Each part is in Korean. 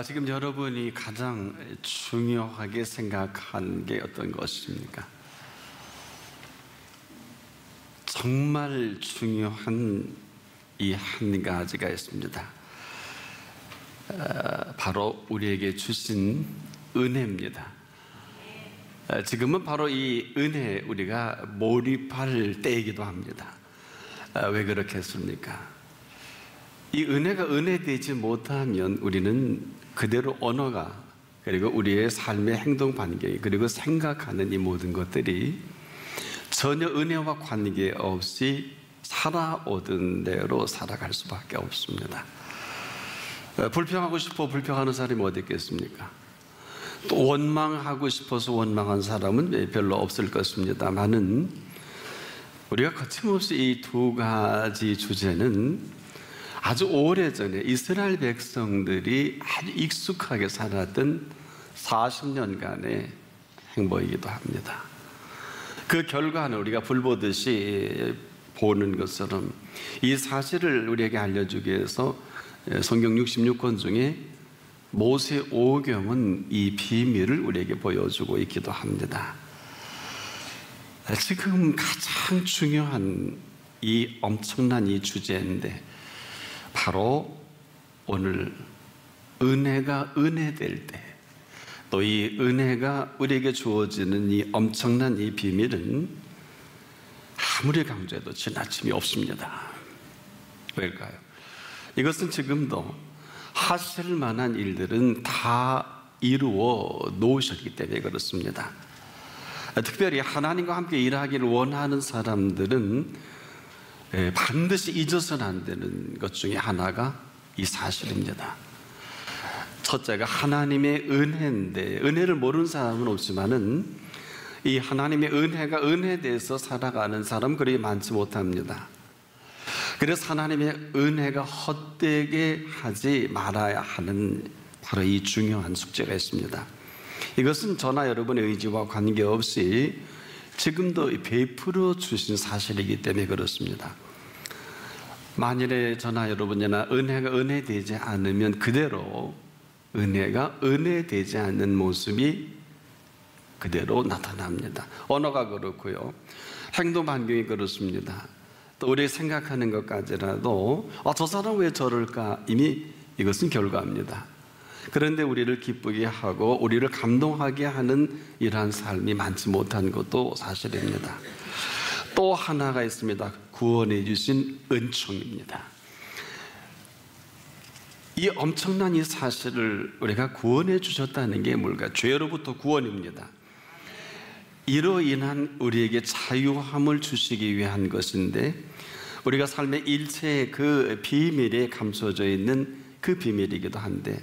지금 여러분이 가장 중요하게 생각한 게 어떤 것입니까? 정말 중요한 이 한 가지가 있습니다. 바로 우리에게 주신 은혜입니다. 지금은 바로 이 은혜에 우리가 몰입할 때이기도 합니다. 왜 그렇겠습니까? 이 은혜가 은혜되지 못하면 우리는 그대로 언어가, 그리고 우리의 삶의 행동 반경이, 그리고 생각하는 이 모든 것들이 전혀 은혜와 관계없이 살아오던 대로 살아갈 수밖에 없습니다. 불평하고 싶어 불평하는 사람이 어디 있겠습니까? 또 원망하고 싶어서 원망한 사람은 별로 없을 것입니다만은, 우리가 거침없이 이 두 가지 주제는 아주 오래전에 이스라엘 백성들이 아주 익숙하게 살았던 40년간의 행보이기도 합니다. 그 결과는 우리가 불보듯이 보는 것처럼 이 사실을 우리에게 알려주기 위해서 성경 66권 중에 모세 오경은 이 비밀을 우리에게 보여주고 있기도 합니다. 지금 가장 중요한 이 엄청난 이 주제인데, 바로 오늘 은혜가 은혜될 때, 또 이 은혜가 우리에게 주어지는 이 엄청난 이 비밀은 아무리 강조해도 지나침이 없습니다. 왜일까요? 이것은 지금도 하실 만한 일들은 다 이루어 놓으셨기 때문에 그렇습니다. 특별히 하나님과 함께 일하기를 원하는 사람들은 반드시 잊어서는 안 되는 것 중에 하나가 이 사실입니다. 첫째가 하나님의 은혜인데, 은혜를 모르는 사람은 없지만은 이 하나님의 은혜가 은혜돼서 살아가는 사람은 그리 많지 못합니다. 그래서 하나님의 은혜가 헛되게 하지 말아야 하는 바로 이 중요한 숙제가 있습니다. 이것은 저나 여러분의 의지와 관계없이 지금도 베풀어 주신 사실이기 때문에 그렇습니다. 만일에 저나 여러분이나 은혜가 은혜되지 않으면 그대로 은혜가 은혜되지 않는 모습이 그대로 나타납니다. 언어가 그렇고요, 행동 반경이 그렇습니다. 또 우리 생각하는 것까지라도 저 사람 왜 저럴까, 이미 이것은 결과입니다. 그런데 우리를 기쁘게 하고 우리를 감동하게 하는 이러한 삶이 많지 못한 것도 사실입니다. 또 하나가 있습니다. 구원해 주신 은총입니다. 이 엄청난 이 사실을, 우리가 구원해 주셨다는 게 뭘까? 죄로부터 구원입니다. 이로 인한 우리에게 자유함을 주시기 위한 것인데, 우리가 삶의 일체의 그 비밀에 감춰져 있는 그 비밀이기도 한데,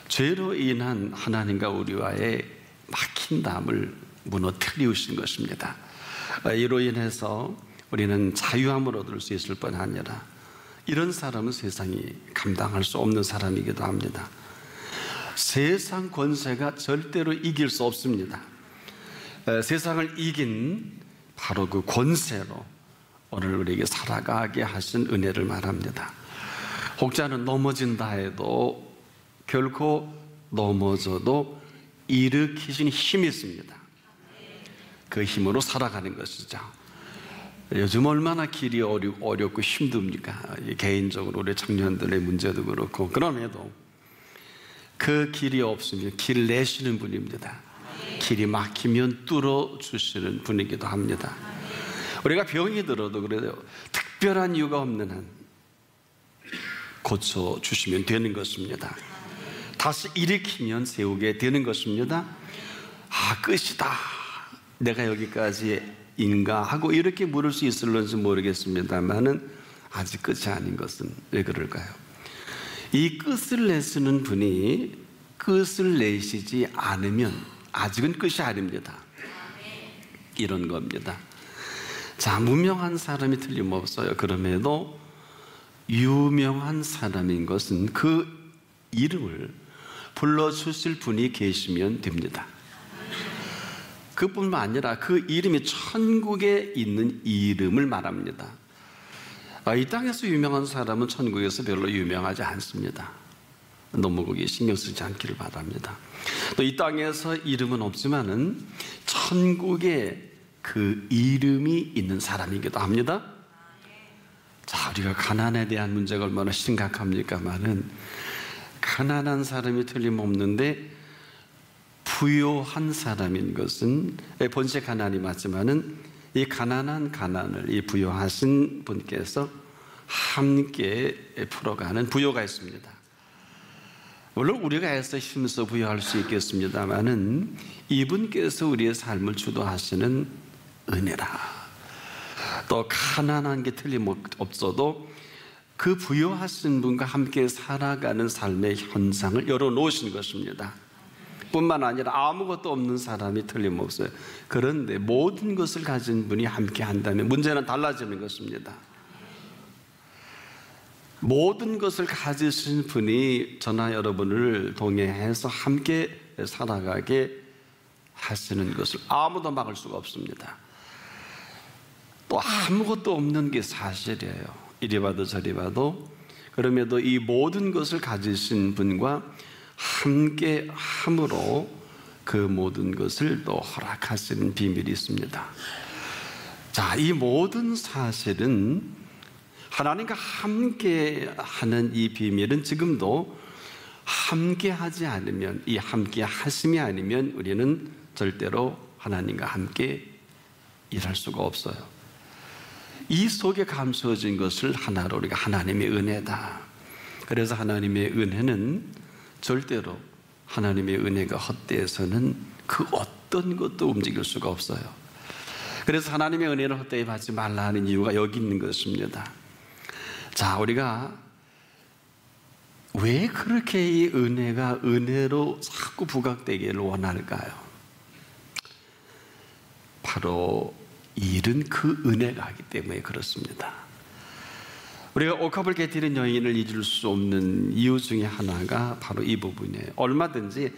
죄로 인한 하나님과 우리와의 막힌 담을 무너뜨리신 것입니다. 이로 인해서 우리는 자유함을 얻을 수 있을 뿐 아니라, 이런 사람은 세상이 감당할 수 없는 사람이기도 합니다. 세상 권세가 절대로 이길 수 없습니다. 세상을 이긴 바로 그 권세로 오늘 우리에게 살아가게 하신 은혜를 말합니다. 혹자는 넘어진다 해도 결코 넘어져도 일으키신 힘이 있습니다. 그 힘으로 살아가는 것이죠. 요즘 얼마나 길이 어렵고 힘듭니까? 개인적으로 우리 청년들의 문제도 그렇고, 그럼에도 그 길이 없으면 길 내시는 분입니다. 길이 막히면 뚫어주시는 분이기도 합니다. 우리가 병이 들어도 그래도 특별한 이유가 없는 한 고쳐주시면 되는 것입니다. 다시 일으키면 세우게 되는 것입니다. 끝이다, 내가 여기까지인가 하고 이렇게 물을 수 있을런지 모르겠습니다만은 아직 끝이 아닌 것은 왜 그럴까요? 이 끝을 내시는 분이 끝을 내시지 않으면 아직은 끝이 아닙니다. 이런 겁니다. 자, 무명한 사람이 틀림없어요. 그럼에도 유명한 사람인 것은 그 이름을 불러주실 분이 계시면 됩니다. 그뿐만 아니라 그 이름이 천국에 있는 이름을 말합니다. 이 땅에서 유명한 사람은 천국에서 별로 유명하지 않습니다. 너무 거기에 신경 쓰지 않기를 바랍니다. 또 이 땅에서 이름은 없지만은 천국에 그 이름이 있는 사람이기도 합니다. 자, 우리가 가난에 대한 문제가 얼마나 심각합니까마는 가난한 사람이 틀림없는데 부요한 사람인 것은 본체 가난이 맞지만은 이 가난한 가난을 이 부요하신 분께서 함께 풀어가는 부요가 있습니다. 물론 우리가 애써 힘써 부여할 수 있겠습니다만은 이분께서 우리의 삶을 주도하시는 은혜라. 또 가난한 게 틀림없어도 그 부여하신 분과 함께 살아가는 삶의 현상을 열어놓으신 것입니다. 뿐만 아니라 아무것도 없는 사람이 틀림없어요. 그런데 모든 것을 가진 분이 함께 한다면 문제는 달라지는 것입니다. 모든 것을 가지신 분이 저나 여러분을 동행해서 함께 살아가게 하시는 것을 아무도 막을 수가 없습니다. 또 아무것도 없는 게 사실이에요. 이리 봐도 저리 봐도. 그럼에도 이 모든 것을 가지신 분과 함께 함으로 그 모든 것을 또 허락하시는 비밀이 있습니다. 자, 이 모든 사실은 하나님과 함께 하는 이 비밀은 지금도 함께 하지 않으면, 이 함께 하심이 아니면 우리는 절대로 하나님과 함께 일할 수가 없어요. 이 속에 감추어진 것을 하나로 우리가 하나님의 은혜다. 그래서 하나님의 은혜는 절대로 하나님의 은혜가 헛되어서는 그 어떤 것도 움직일 수가 없어요. 그래서 하나님의 은혜를 헛되이 받지 말라 하는 이유가 여기 있는 것입니다. 자, 우리가 왜 그렇게 이 은혜가 은혜로 자꾸 부각되기를 원할까요? 바로 일은 그 은혜가 하기 때문에 그렇습니다. 우리가 옥합을 깨뜨린 여인을 잊을 수 없는 이유 중에 하나가 바로 이 부분이에요. 얼마든지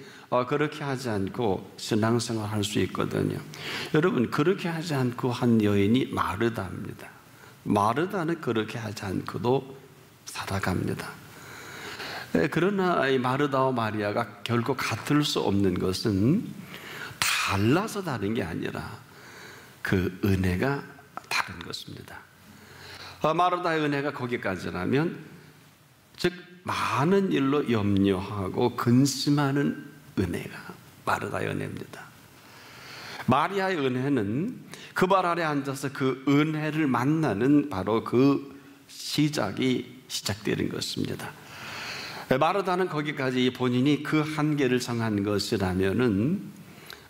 그렇게 하지 않고 신앙생활 할 수 있거든요. 여러분, 그렇게 하지 않고 한 여인이 마르다입니다. 마르다는 그렇게 하지 않고도 살아갑니다. 그러나 이 마르다와 마리아가 결코 같을 수 없는 것은 달라서 다른 게 아니라 그 은혜가 다른 것입니다. 마르다의 은혜가 거기까지라면, 즉 많은 일로 염려하고 근심하는 은혜가 마르다의 은혜입니다. 마리아의 은혜는 그 발 아래 앉아서 그 은혜를 만나는 바로 그 시작되는 것입니다. 마르다는 거기까지 본인이 그 한계를 정한 것이라면은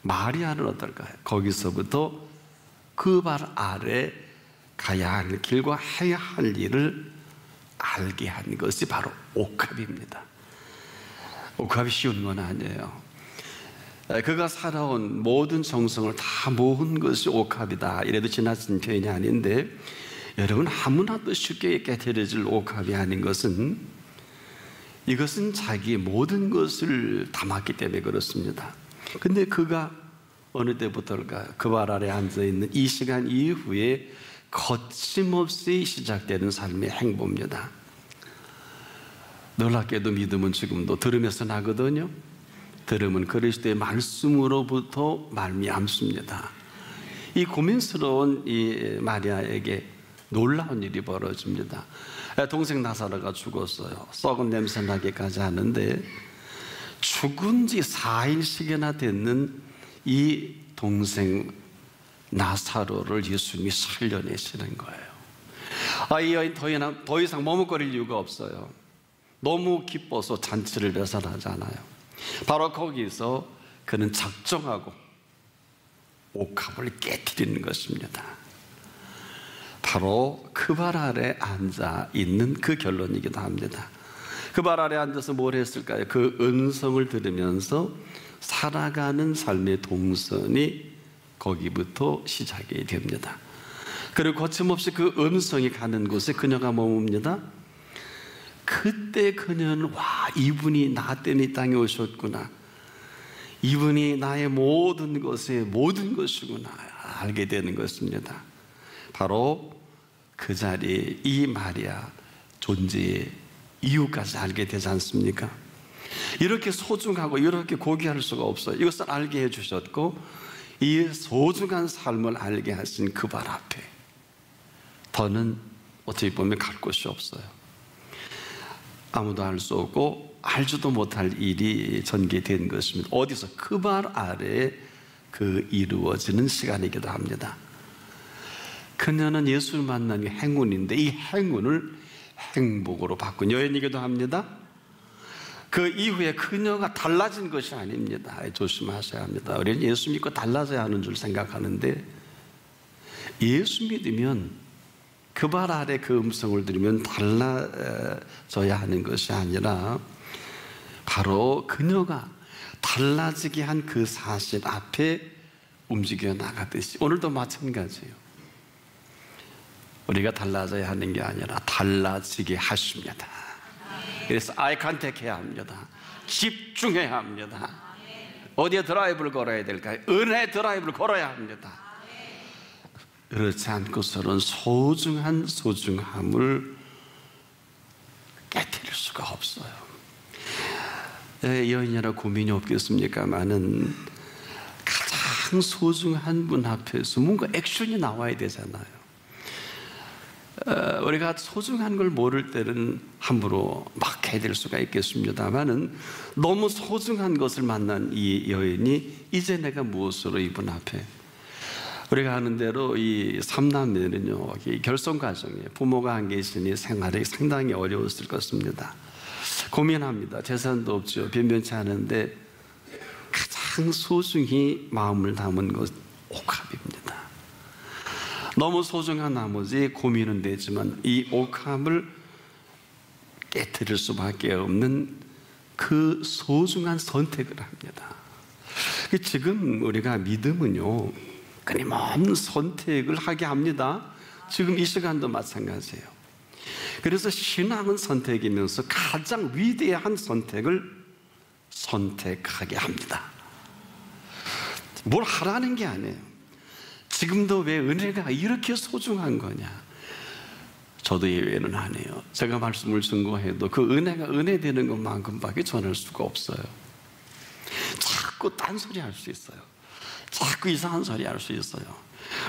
마리아는 어떨까요? 거기서부터 그 발 아래 가야 할 길과 해야 할 일을 알게 한 것이 바로 옥합입니다. 옥합이 쉬운 건 아니에요. 그가 살아온 모든 정성을 다 모은 것이 옥합이다, 이래도 지나친 표현이 아닌데, 여러분, 아무나도 쉽게 깨트려질 옥합이 아닌 것은, 이것은 자기의 모든 것을 담았기 때문에 그렇습니다. 근데 그가 어느 때부터일까요? 그 발 아래 앉아있는 이 시간 이후에 거침없이 시작되는 삶의 행보입니다. 놀랍게도 믿음은 지금도 들으면서 나거든요. 들음은 그리스도의 말씀으로부터 말미암습니다. 이 고민스러운 이 마리아에게 놀라운 일이 벌어집니다. 동생 나사로가 죽었어요. 썩은 냄새 나게까지 하는데, 죽은 지 4일씩이나 됐는 이 동생 나사로를 예수님이 살려내시는 거예요. 이 여인 더 이상 머뭇거릴 이유가 없어요. 너무 기뻐서 잔치를 배설하잖아요. 바로 거기서 그는 작정하고 옥합을 깨트리는 것입니다. 바로 그 발 아래 앉아 있는 그 결론이기도 합니다. 그 발 아래 앉아서 뭘 했을까요? 그 음성을 들으면서 살아가는 삶의 동선이 거기부터 시작이 됩니다. 그리고 거침없이 그 음성이 가는 곳에 그녀가 머뭅니다. 그때 그녀는, 와, 이분이 나 때문에 이 땅에 오셨구나, 이분이 나의 모든 것의 모든 것이구나 알게 되는 것입니다. 바로 그 자리에 이 마리아 존재의 이유까지 알게 되지 않습니까? 이렇게 소중하고 이렇게 고귀할 수가 없어요. 이것을 알게 해주셨고 이 소중한 삶을 알게 하신 그 발 앞에 더는 어떻게 보면 갈 곳이 없어요. 아무도 알 수 없고 알지도 못할 일이 전개된 것입니다. 어디서? 그 발 아래에 그 이루어지는 시간이기도 합니다. 그녀는 예수를 만난 게 행운인데 이 행운을 행복으로 바꾼 여인이기도 합니다. 그 이후에 그녀가 달라진 것이 아닙니다. 조심하셔야 합니다. 우리는 예수 믿고 달라져야 하는 줄 생각하는데 예수 믿으면 그 발 아래 그 음성을 들으면 달라져야 하는 것이 아니라 바로 그녀가 달라지게 한 그 사실 앞에 움직여 나가듯이 오늘도 마찬가지예요. 우리가 달라져야 하는 게 아니라 달라지게 하십니다. 그래서 아이 컨택해야 합니다. 집중해야 합니다. 어디에 드라이브를 걸어야 될까요? 은혜 드라이브를 걸어야 합니다. 그렇지 않고서는 소중한 소중함을 깨뜨릴 수가 없어요. 여인이라 고민이 없겠습니까만은 가장 소중한 분 앞에서 뭔가 액션이 나와야 되잖아요. 우리가 소중한 걸 모를 때는 함부로 막 해야 될 수가 있겠습니다만은 너무 소중한 것을 만난 이 여인이 이제 내가 무엇으로 이분 앞에 우리가 아는 대로 이 삼남매는요 결손 가정에 부모가 안 계시니 생활이 상당히 어려웠을 것입니다. 고민합니다. 재산도 없죠. 변변치 않은데 가장 소중히 마음을 담은 것 옥합입니다. 너무 소중한 나머지 고민은 되지만 이 옥합을 깨뜨릴 수밖에 없는 그 소중한 선택을 합니다. 지금 우리가 믿음은요 끊임없는 선택을 하게 합니다. 지금 이 시간도 마찬가지예요. 그래서 신앙은 선택이면서 가장 위대한 선택을 선택하게 합니다. 뭘 하라는 게 아니에요. 지금도 왜 은혜가 이렇게 소중한 거냐? 저도 예외는 아니에요. 제가 말씀을 증거해도 그 은혜가 은혜 되는 것만큼밖에 전할 수가 없어요. 자꾸 딴소리 할 수 있어요. 자꾸 이상한 소리 할 수 있어요.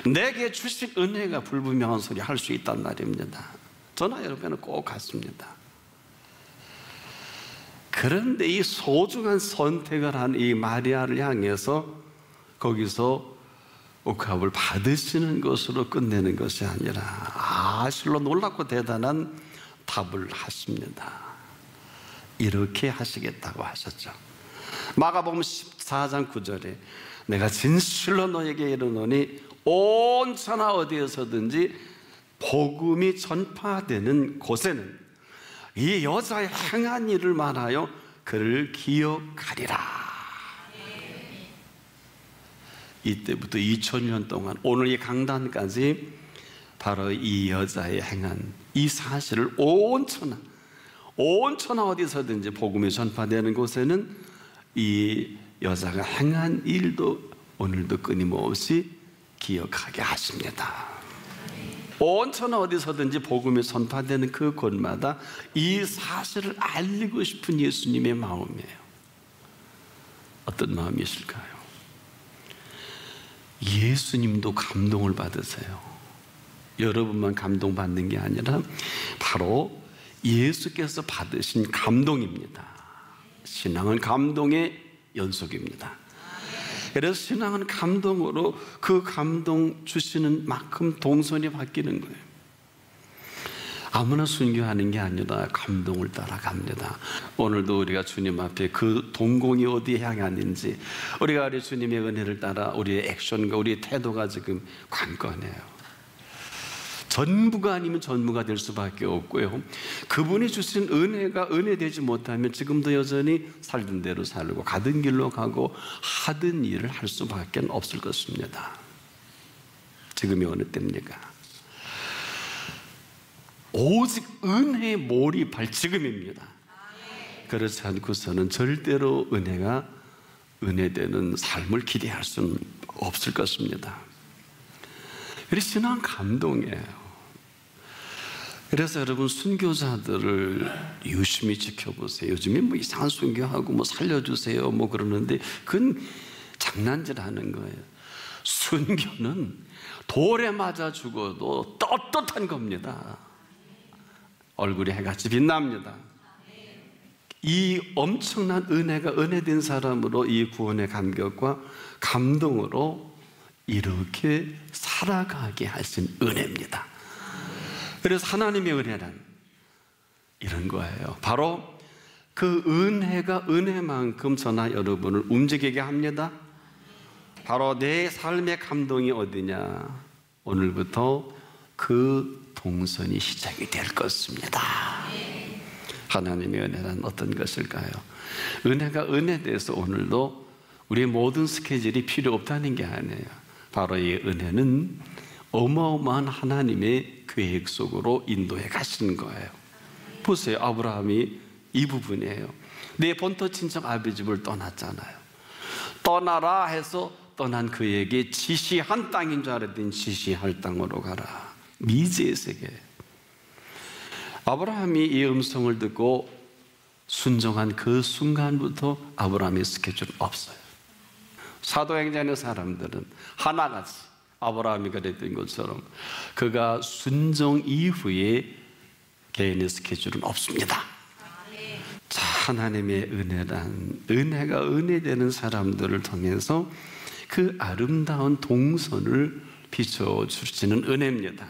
내게 주신 은혜가 불분명한 소리 할 수 있단 말입니다. 저나 여러분은 꼭 같습니다. 그런데 이 소중한 선택을 한 이 마리아를 향해서 거기서 옥합을 받으시는 것으로 끝내는 것이 아니라 실로 놀랍고 대단한 답을 하십니다. 이렇게 하시겠다고 하셨죠. 마가복음 14장 9절에 내가 진실로 너에게 이르노니 온 천하 어디에서든지 복음이 전파되는 곳에는 이 여자의 행한 일을 말하여 그를 기억하리라. 이때부터 2000년 동안 오늘 이 강단까지 바로 이 여자의 행한 이 사실을 온 천하 어디서든지 복음이 전파되는 곳에는 이 여자가 행한 일도 오늘도 끊임없이 기억하게 하십니다. 온 천하 어디서든지 복음이 전파되는 그 곳마다 이 사실을 알리고 싶은 예수님의 마음이에요. 어떤 마음이실까요? 예수님도 감동을 받으세요. 여러분만 감동받는 게 아니라 바로 예수께서 받으신 감동입니다. 신앙은 감동의 연속입니다. 그래서 신앙은 감동으로 그 감동 주시는 만큼 동선이 바뀌는 거예요. 아무나 순교하는 게 아니라 감동을 따라갑니다. 오늘도 우리가 주님 앞에 그 동공이 어디에 향하는지 우리가 우리 주님의 은혜를 따라 우리의 액션과 우리의 태도가 지금 관건해요. 전부가 아니면 전무가 될 수밖에 없고요. 그분이 주신 은혜가 은혜되지 못하면 지금도 여전히 살던 대로 살고 가던 길로 가고 하던 일을 할 수밖에 없을 것입니다. 지금이 어느 때입니까? 오직 은혜에 몰입할 지금입니다. 그렇지 않고서는 절대로 은혜가 은혜되는 삶을 기대할 수는 없을 것입니다. 그래서 신앙 감동이에요. 그래서 여러분 순교자들을 유심히 지켜보세요. 요즘에 뭐 이상한 순교하고 뭐 살려주세요 뭐 그러는데 그건 장난질하는 거예요. 순교는 돌에 맞아 죽어도 떳떳한 겁니다. 얼굴이 해같이 빛납니다. 이 엄청난 은혜가 은혜된 사람으로 이 구원의 감격과 감동으로 이렇게 살아가게 하신 은혜입니다. 그래서 하나님의 은혜란 이런 거예요. 바로 그 은혜가 은혜만큼 저나 여러분을 움직이게 합니다. 바로 내 삶의 감동이 어디냐? 오늘부터 그 동선이 시작이 될 것입니다. 하나님의 은혜란 어떤 것일까요? 은혜가 은혜돼서 오늘도 우리의 모든 스케줄이 필요 없다는 게 아니에요. 바로 이 은혜는 어마어마한 하나님의 계획 속으로 인도해 가시는 거예요. 보세요. 아브라함이 이 부분이에요. 내 본토 친척 아비 집을 떠났잖아요. 떠나라 해서 떠난 그에게 지시한 땅인 줄 알았더니 지시할 땅으로 가라. 미지의 세계. 아브라함이 이 음성을 듣고 순종한 그 순간부터 아브라함의 스케줄은 없어요. 사도행전의 사람들은 하나같이 아브라함이 그랬던 것처럼 그가 순종 이후에 개인의 스케줄은 없습니다. 자, 하나님의 은혜란 은혜가 은혜되는 사람들을 통해서 그 아름다운 동선을 비춰주시는 은혜입니다.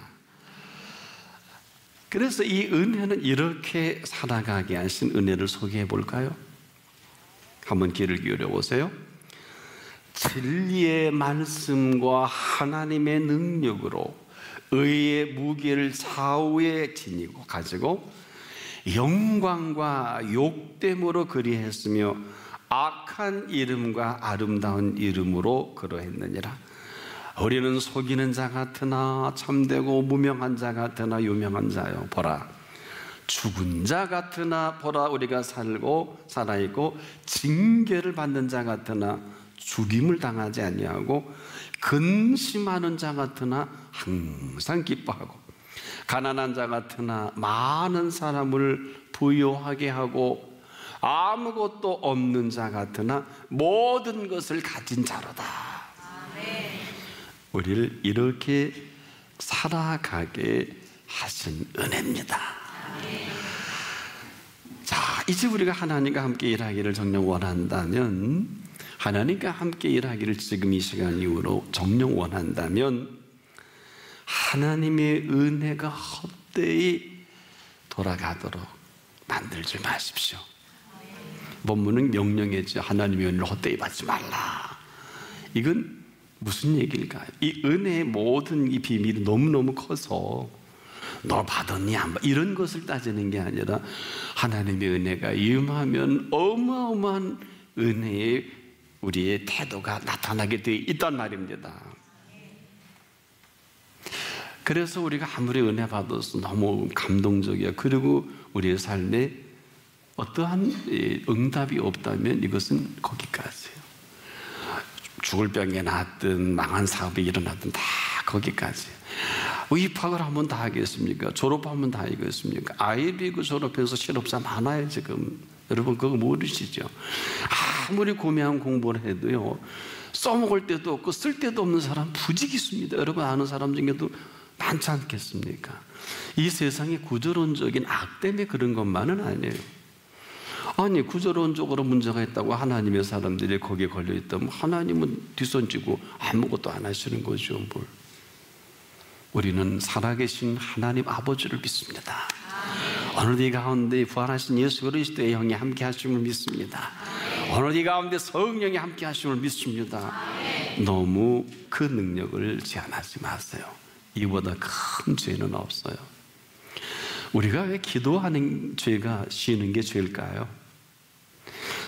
그래서 이 은혜는 이렇게 살아가게 하신 은혜를 소개해 볼까요? 한번 귀를 기울여 보세요. 진리의 말씀과 하나님의 능력으로 의의 무게를 좌우에 지니고 가지고 영광과 욕됨으로 그리했으며 악한 이름과 아름다운 이름으로 그러했느니라. 우리는 속이는 자 같으나 참되고 무명한 자 같으나 유명한 자요. 보라, 죽은 자 같으나 보라 우리가 살고 살아있고 징계를 받는 자 같으나 죽임을 당하지 아니하고 근심하는 자 같으나 항상 기뻐하고 가난한 자 같으나 많은 사람을 부유하게 하고 아무것도 없는 자 같으나 모든 것을 가진 자로다. 우리를 이렇게 살아가게 하신 은혜입니다. 자, 이제 우리가 하나님과 함께 일하기를 정녕 원한다면, 하나님과 함께 일하기를 지금 이 시간 이후로 정녕 원한다면 하나님의 은혜가 헛되이 돌아가도록 만들지 마십시오. 본문은 명령이죠. 하나님의 은혜를 헛되이 받지 말라. 이건 무슨 얘기일까요? 이 은혜의 모든 이 비밀이 너무너무 커서 너 받았니 안 받 이런 것을 따지는 게 아니라 하나님의 은혜가 임하면 어마어마한 은혜의 우리의 태도가 나타나게 되어 있단 말입니다. 그래서 우리가 아무리 은혜 받아서 너무 감동적이야. 그리고 우리의 삶에 어떠한 응답이 없다면 이것은 거기까지예요. 죽을 병에 났든 망한 사업이 일어났든 다 거기까지예요. 입학을 한번 다 하겠습니까? 졸업하면 다 하겠습니까? 아이비그 졸업해서 실업자 많아요 지금. 여러분 그거 모르시죠? 아무리 고매한 공부를 해도요 써먹을 때도 없고 쓸 데도 없는 사람 부직 있습니다. 여러분 아는 사람 중에도 많지 않겠습니까? 이 세상에 구조론적인 악 때문에 그런 것만은 아니에요. 아니 구조론적으로 문제가 있다고 하나님의 사람들이 거기에 걸려있다면 하나님은 뒷손지고 아무것도 안 하시는 거죠. 뭘. 우리는 살아계신 하나님 아버지를 믿습니다. 오늘 이 가운데 부활하신 예수 그리스도의 영이 함께 하심을 믿습니다. 오늘 이 가운데 성령이 함께 하심을 믿습니다. 너무 그 능력을 제한하지 마세요. 이보다 큰 죄는 없어요. 우리가 왜 기도하는 죄가 쉬는 게 죄일까요?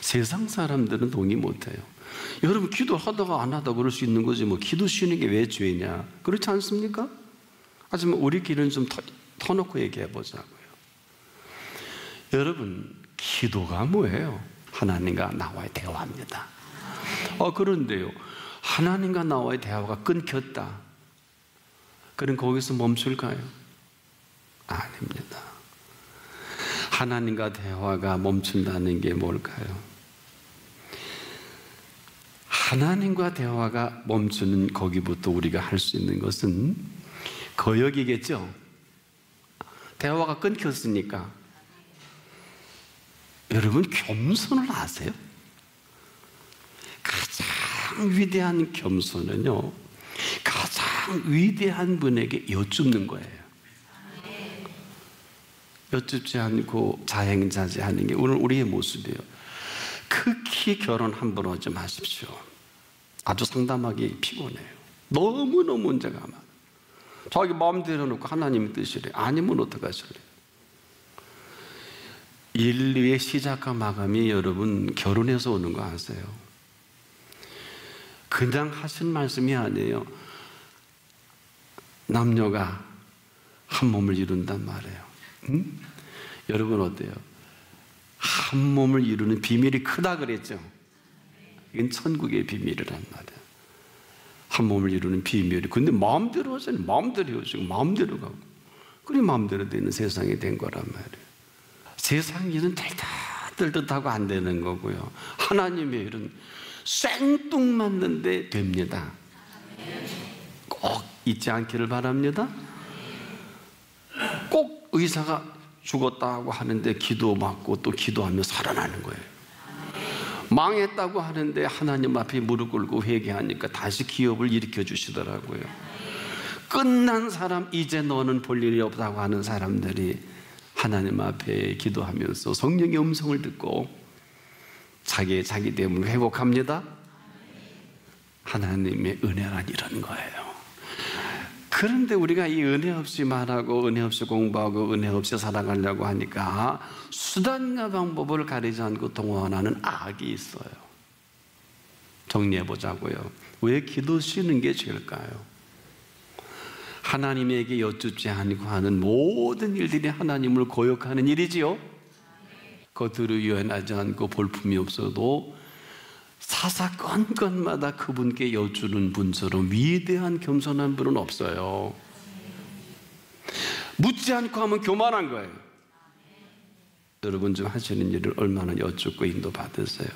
세상 사람들은 동의 못해요. 여러분 기도하다가 안 하다 그럴 수 있는 거지 뭐 기도 쉬는 게 왜 죄냐? 그렇지 않습니까? 하지만 우리끼리는 좀 터놓고 얘기해 보자고요. 여러분 기도가 뭐예요? 하나님과 나와의 대화입니다. 그런데요 하나님과 나와의 대화가 끊겼다. 그럼 거기서 멈출까요? 아닙니다. 하나님과 대화가 멈춘다는 게 뭘까요? 하나님과 대화가 멈추는 거기부터 우리가 할 수 있는 것은 거역이겠죠. 대화가 끊겼으니까. 여러분, 겸손을 아세요? 가장 위대한 겸손은요, 가장 위대한 분에게 여쭙는 거예요. 여쭙지 않고 자행자제하는 게 오늘 우리의 모습이에요. 극히 결혼 함부로 하지 마십시오. 아주 상담하기 피곤해요. 너무너무 문제가 많아요. 자기 마음대로 놓고 하나님의 뜻이래. 아니면 어떡하실래요? 인류의 시작과 마감이 여러분 결혼에서 오는 거 아세요? 그냥 하신 말씀이 아니에요. 남녀가 한 몸을 이룬단 말이에요. 응? 여러분 어때요? 한 몸을 이루는 비밀이 크다 그랬죠? 이건 천국의 비밀이란 말이에요. 한 몸을 이루는 비밀이. 근데 마음대로 하잖아요. 마음대로 해오시고 마음대로 가고. 그래 마음대로 되는 세상이 된 거란 말이에요. 세상 일은 될 듯하고 안 되는 거고요. 하나님의 일은 생뚱맞는데 됩니다. 꼭 잊지 않기를 바랍니다. 꼭 의사가 죽었다고 하는데 기도 받고 또 기도하며 살아나는 거예요. 망했다고 하는데 하나님 앞에 무릎 꿇고 회개하니까 다시 기업을 일으켜 주시더라고요. 끝난 사람, 이제 너는 볼 일이 없다고 하는 사람들이 하나님 앞에 기도하면서 성령의 음성을 듣고 자기 됨을 회복합니다. 하나님의 은혜란 이런 거예요. 그런데 우리가 이 은혜 없이 말하고 은혜 없이 공부하고 은혜 없이 살아가려고 하니까 수단과 방법을 가리지 않고 동원하는 악이 있어요. 정리해 보자고요. 왜 기도 쉬는 게 죄일까요? 하나님에게 여쭙지 않고 하는 모든 일들이 하나님을 거역하는 일이지요. 겉으로 유연하지 않고 볼품이 없어도 사사건건마다 그분께 여쭈는 분처럼 위대한 겸손한 분은 없어요. 묻지 않고 하면 교만한 거예요. 여러분 좀 하시는 일을 얼마나 여쭙고 인도받으세요?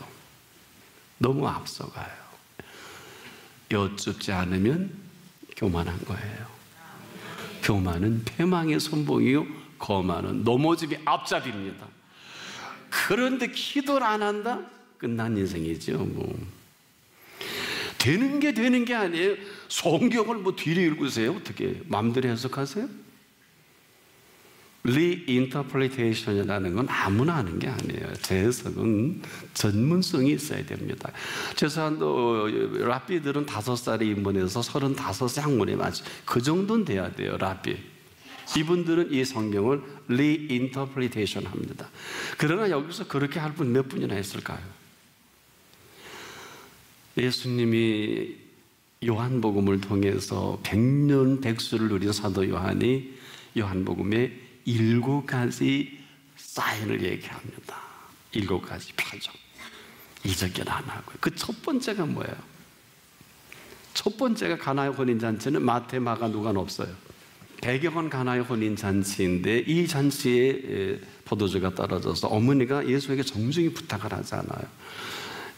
너무 앞서가요. 여쭙지 않으면 교만한 거예요. 교만은 패망의 선봉이요, 거만은 넘어짐의 앞잡이입니다. 그런데 기도를 안 한다? 끝난 인생이죠. 뭐 되는 게 아니에요. 성경을 뭐 뒤로 읽으세요? 어떻게 마음대로 해석하세요? 리인터프리테이션이라는 건 아무나 하는 게 아니에요. 재해석은 전문성이 있어야 됩니다. 최소한 랍비들은 5살에 입문해서 35세 학문에 맞지. 그 정도는 돼야 돼요. 랍비. 이분들은 이 성경을 리인터프리테이션 합니다. 그러나 여기서 그렇게 할 분 몇 분이나 했을까요? 예수님이 요한복음을 통해서 100년 백수를 누린 사도 요한이 요한복음에 7가지 사인을 얘기합니다. 7가지 표정. 이적을 안 하고요. 그 첫 번째가 뭐예요? 첫 번째가 가나의 혼인잔치는 마태, 마가, 누가는 없어요. 배경은 가나의 혼인잔치인데 이 잔치에 포도주가 떨어져서 어머니가 예수에게 정중히 부탁을 하잖아요.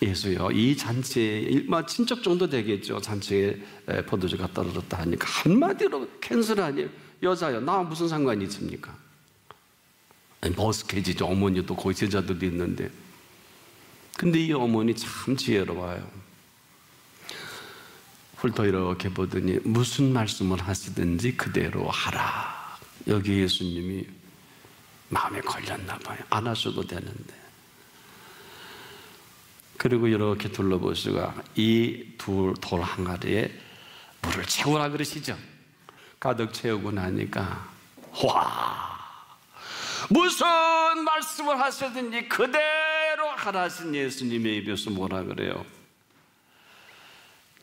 예수요, 이 잔치에 친척 정도 되겠죠. 잔치에 포도주가 떨어졌다 하니까 한마디로 캔슬하니 여자요, 나와 무슨 상관이 있습니까? 머스케지죠. 어머니도 거기 제자들도 있는데. 근데 이 어머니 참 지혜로워요. 훑어 이렇게 보더니 무슨 말씀을 하시든지 그대로 하라. 여기 예수님이 마음에 걸렸나 봐요. 안 하셔도 되는데. 그리고 이렇게 둘러보시고 이 돌 항아리에 물을 채우라 그러시죠. 가득 채우고 나니까 와, 무슨 말씀을 하시든지 그대로 하라신 예수님의 입에서 뭐라 그래요?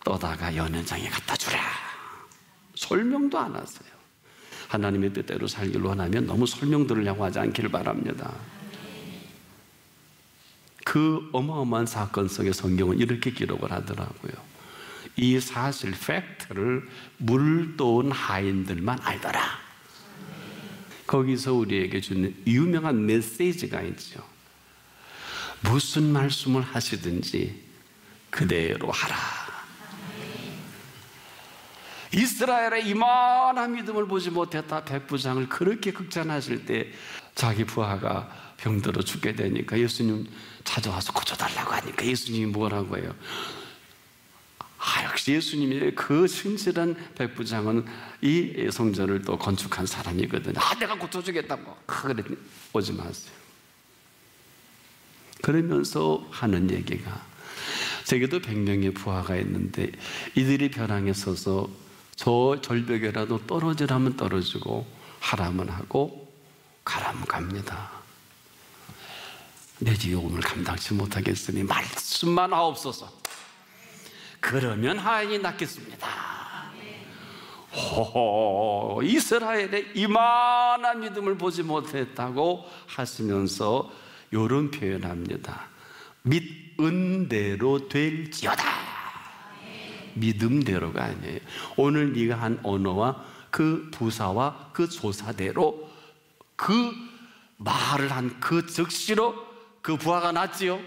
떠다가 연회장에 갖다 주라. 설명도 안 하세요. 하나님의 뜻대로 살기를 원하면 너무 설명 들으려고 하지 않기를 바랍니다. 그 어마어마한 사건 속에 성경은 이렇게 기록을 하더라고요. 이 사실, 팩트를 물도온 하인들만 알더라. 거기서 우리에게 주는 유명한 메시지가 있죠. 무슨 말씀을 하시든지 그대로 하라. 이스라엘의 이만한 믿음을 보지 못했다 백부장을 그렇게 극찬하실 때 자기 부하가 병들어 죽게 되니까 예수님 찾아와서 고쳐달라고 하니까 예수님이 뭐라고 해요? 역시 예수님의 그 신실한 백부장은 이 성전을 또 건축한 사람이거든요. 내가 고쳐주겠다고. 그랬더니 오지 마세요. 그러면서 하는 얘기가, 제게도 100명의 부하가 있는데 이들이 벼랑에 서서 저 절벽에라도 떨어지라면 떨어지고 하라면 하고 가라면 갑니다. 내 지옥을 감당치 못하겠으니 말씀만 하옵소서. 그러면 하인이 낫겠습니다. 호호, 이스라엘의 이만한 믿음을 보지 못했다고 하시면서 이런 표현합니다. 믿은대로 될지어다. 믿음대로가 아니에요. 오늘 네가 한 언어와 그 부사와 그 조사대로 그 말을 한 그 즉시로 그 부하가 났지요.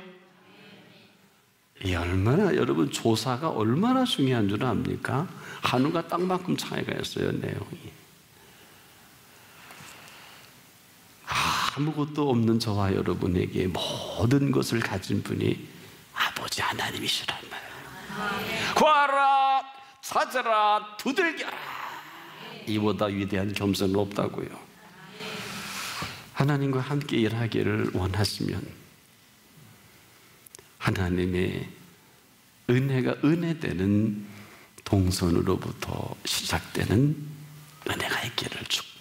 이 얼마나, 여러분, 조사가 얼마나 중요한 줄 압니까? 하늘과 땅만큼 차이가 있어요, 내용이. 아무것도 없는 저와 여러분에게 모든 것을 가진 분이 아버지 하나님이시란 말이에요. 구하라, 찾아라, 두들겨라. 이보다 위대한 겸손은 없다고요. 하나님과 함께 일하기를 원하시면 하나님의 은혜가 은혜되는 동선으로부터 시작되는 은혜가 있기를 축복합니다.